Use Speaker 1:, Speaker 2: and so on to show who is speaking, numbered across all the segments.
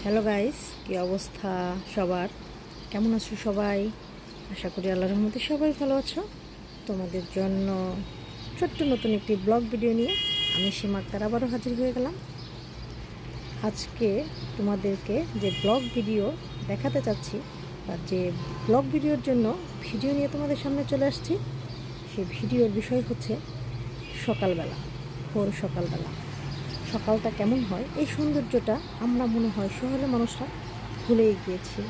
Speaker 1: Hello guys, কি অবস্থা সবার? কেমন আছো সবাই? আশা করি আল্লাহর রহমতে সবাই ভালো আছো। তোমাদের জন্য ছোট্ট নতুন একটি ব্লগ ভিডিও নিয়ে আমি সীমা আক্তার আবারও হাজির হয়ে গেলাম। আজকে তোমাদেরকে যে ব্লগ ভিডিও দেখাতে চাচ্ছি বা যে ব্লগ ভিডিওর জন্য ভিডিও নিয়ে তোমাদের সামনে চলে আসছি, সেই ভিডিওর বিষয় হচ্ছে সকালবেলা, ভোর সকালবেলা। সকালটা কেমন হয়, এই সৌন্দর্যটা আমরা মনে হয় শহরের মানুষরা ভুলেই গিয়েছি।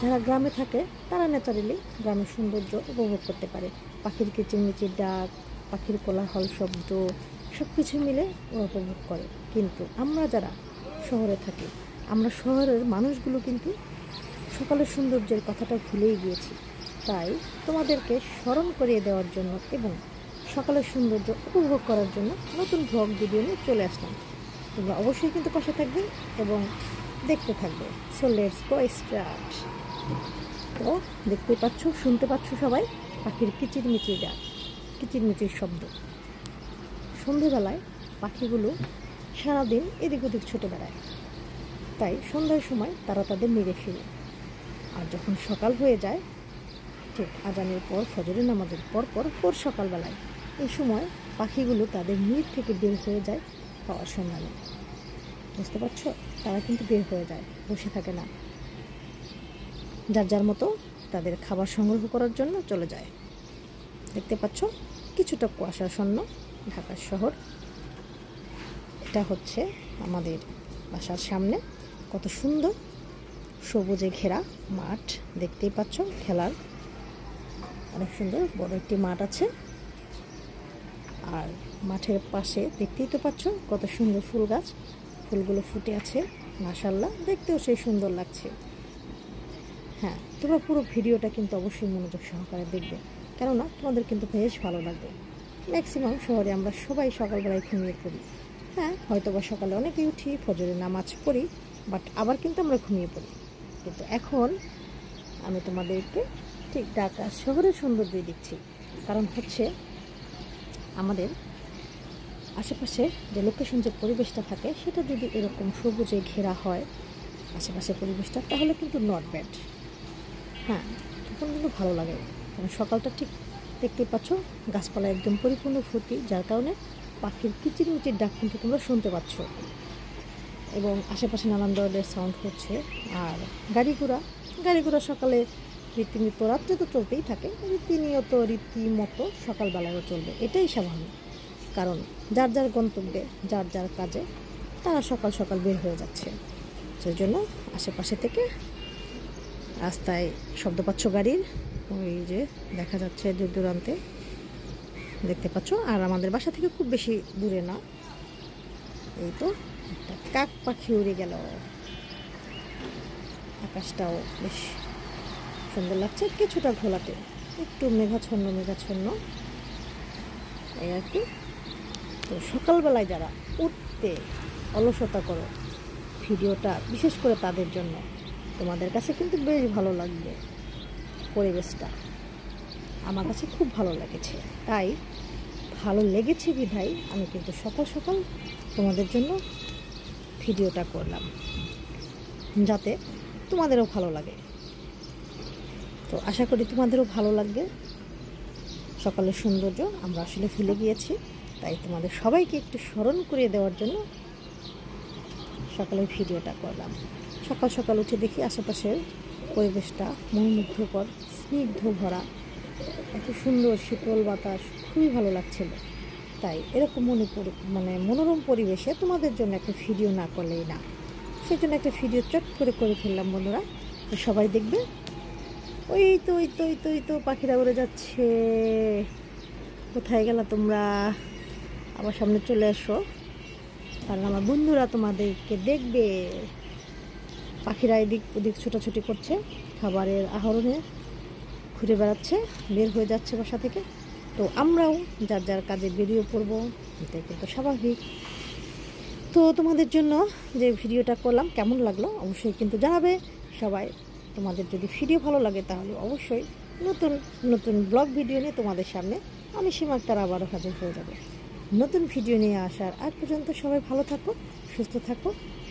Speaker 1: যারা গ্রামে থাকে তারা ন্যাচারালি গ্রামের সৌন্দর্য উপভোগ করতে পারে। পাখির কিচিরমিচির ডাক, পাখির কোলাহল শব্দ সব কিছু মিলে ওরা উপভোগ করে। কিন্তু আমরা যারা শহরে থাকি, আমরা শহরের মানুষগুলো কিন্তু সকালের সৌন্দর্যের কথাটা ভুলেই গিয়েছি। তাই তোমাদেরকে স্মরণ করিয়ে দেওয়ার জন্য এবং সকালের সৌন্দর্য উপভোগ করার জন্য নতুন ব্লগ ভিডিও নিয়ে চলে আসলাম। তোমরা অবশ্যই কিন্তু পাশে থাকবে এবং দেখতে থাকবে। So let's go start. তো দেখতে পাচ্ছ, শুনতে পাচ্ছ সবাই পাখির কিচিরমিচির ডাক, কিচিরমিচির শব্দ। সন্ধেবেলায় পাখিগুলো সারাদিন এদিক ওদিক ছুটে বেড়ায়, তাই সন্ধ্যার সময় তারা তাদের মেরে ফিরে। আর যখন সকাল হয়ে যায়, ঠিক আজানের পর, ফজরের নামাজের পর সকালবেলায়, এই সময় পাখিগুলো তাদের নির থেকে বের হয়ে যায় খাওয়ার সন্ধানে। বুঝতে পারছো? তারা কিন্তু বের হয়ে যায়, বসে থাকে না, যার যার মতো তাদের খাবার সংগ্রহ করার জন্য চলে যায়। দেখতে পাচ্ছ কিছুটা কুয়াশাচ্ছন্ন ঢাকা শহর। এটা হচ্ছে আমাদের বাসার সামনে কত সুন্দর সবুজে ঘেরা মাঠ। দেখতেই পাচ্ছ, খেলার অনেক সুন্দর বড় একটি মাঠ আছে। আর মাঠের পাশে দেখতেই তো পাচ্ছ কত সুন্দর ফুল গাছ, ফুলগুলো ফুটে আছে মাশাআল্লাহ, দেখতেও সেই সুন্দর লাগছে। হ্যাঁ, তোমরা পুরো ভিডিওটা কিন্তু অবশ্যই মনোযোগ সহকারে দেখবে, কেননা তোমাদের কিন্তু বেশ ভালো লাগবে। ম্যাক্সিমাম শহরে আমরা সবাই সকালবেলায় ঘুমিয়ে পড়ি। হ্যাঁ, হয়তো বা সকালে অনেকেই উঠি, ফজরের নামাজ পড়ি, বাট আবার কিন্তু আমরা ঘুমিয়ে পড়ি। কিন্তু এখন আমি তোমাদেরকে ঠিক ঢাকা শহরের সৌন্দর্যই দিচ্ছি। কারণ হচ্ছে আমাদের আশেপাশে যে লোকেশন, যে পরিবেশটা থাকে, সেটা যদি এরকম সবুজে ঘেরা হয় আশেপাশে পরিবেশটা, তাহলে কিন্তু নট ব্যাড। হ্যাঁ, তখন কিন্তু ভালো লাগে। কারণ সকালটা ঠিক দেখতেই পাচ্ছ গাছপালা একদম পরিপূর্ণ ভর্তি, যার কারণে পাখির কিচিরমিচির ডাক কিন্তু তোমরা শুনতে পাচ্ছ। এবং আশেপাশে নানান ধরনের সাউন্ড হচ্ছে। আর গাড়ি ঘোড়া সকালে রীতিমতো, রাত্রে তো চলতেই থাকে, রীতিমতো সকালবেলায়ও চলবে, এটাই স্বাভাবিক। কারণ যার যার গন্তব্যে, যার যার কাজে তারা সকাল সকাল বের হয়ে যাচ্ছে। সেই জন্য আশেপাশে থেকে রাস্তায় শব্দ পাচ্ছ গাড়ির, ওই যে দেখা যাচ্ছে দূর দূরান্তে, দেখতে পাচ্ছ। আর আমাদের বাসা থেকে খুব বেশি দূরে না। এই তো একটা কাক পাখি উড়ে গেল। আকাশটাও বেশ সুন্দর লাগছে, কিছুটা ঘোলাটে, একটু মেঘাচ্ছন্ন এই আর কি। তো সকালবেলায় যারা উঠতে অলসতা করো, ভিডিওটা বিশেষ করে তাদের জন্য। তোমাদের কাছে কিন্তু বেশ ভালো লাগবে পরিবেশটা, আমার কাছে খুব ভালো লেগেছে। তাই ভালো লেগেছে বিধায় আমি কিন্তু সকাল সকাল তোমাদের জন্য ভিডিওটা করলাম, যাতে তোমাদেরও ভালো লাগে। তো আশা করি তোমাদেরও ভালো লাগবে। সকালের সৌন্দর্য আমরা আসলে ভুলে গিয়েছি, তাই তোমাদের সবাইকে একটু স্মরণ করিয়ে দেওয়ার জন্য সকালের ভিডিওটা করলাম। সকাল সকাল উঠে দেখি আশেপাশের পরিবেশটা মনোমুগ্ধকর, স্নিগ্ধ ভরা, এত সুন্দর শীতল বাতাস, খুবই ভালো লাগছিল। তাই এরকম মনোরম পরিবেশে তোমাদের জন্য একটা ভিডিও না করলেই না, সেই জন্য একটা ভিডিও চট করে ফেললাম বন্ধুরা। তো সবাই দেখবে। ওই তো পাখিরা উড়ে যাচ্ছে। কোথায় গেলা তোমরা? আবার সামনে চলে এসো, কারণ আমার বন্ধুরা তোমাদেরকে দেখবে। পাখিরা এদিক ওদিক ছোটাছুটি করছে, খাবারের আহরণে ঘুরে বেড়াচ্ছে, বের হয়ে যাচ্ছে বাসা থেকে। তো আমরাও যার যার কাজে বেরিয়ে পড়বো, এটাই কিন্তু স্বাভাবিক। তো তোমাদের জন্য যে ভিডিওটা করলাম কেমন লাগলো অবশ্যই কিন্তু জানাবে সবাই। তোমাদের যদি ভিডিও ভালো লাগে তাহলে অবশ্যই নতুন ব্লগ ভিডিও নিয়ে তোমাদের সামনে আমি সীমা আক্তার আবারও হাজির হয়ে যাব। নতুন ভিডিও নিয়ে আসার আগ পর্যন্ত সবাই ভালো থাকো, সুস্থ থাকো,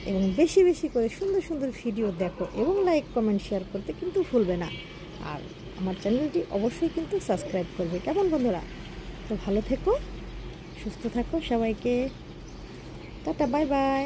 Speaker 1: এবং বেশি বেশি করে সুন্দর সুন্দর ভিডিও দেখো এবং লাইক কমেন্ট শেয়ার করতে কিন্তু ভুলবে না। আর আমার চ্যানেলটি অবশ্যই কিন্তু সাবস্ক্রাইব করবে। কেমন বন্ধুরা? তো ভালো থেকো, সুস্থ থাকো, সবাইকে টাটা, বাই বাই।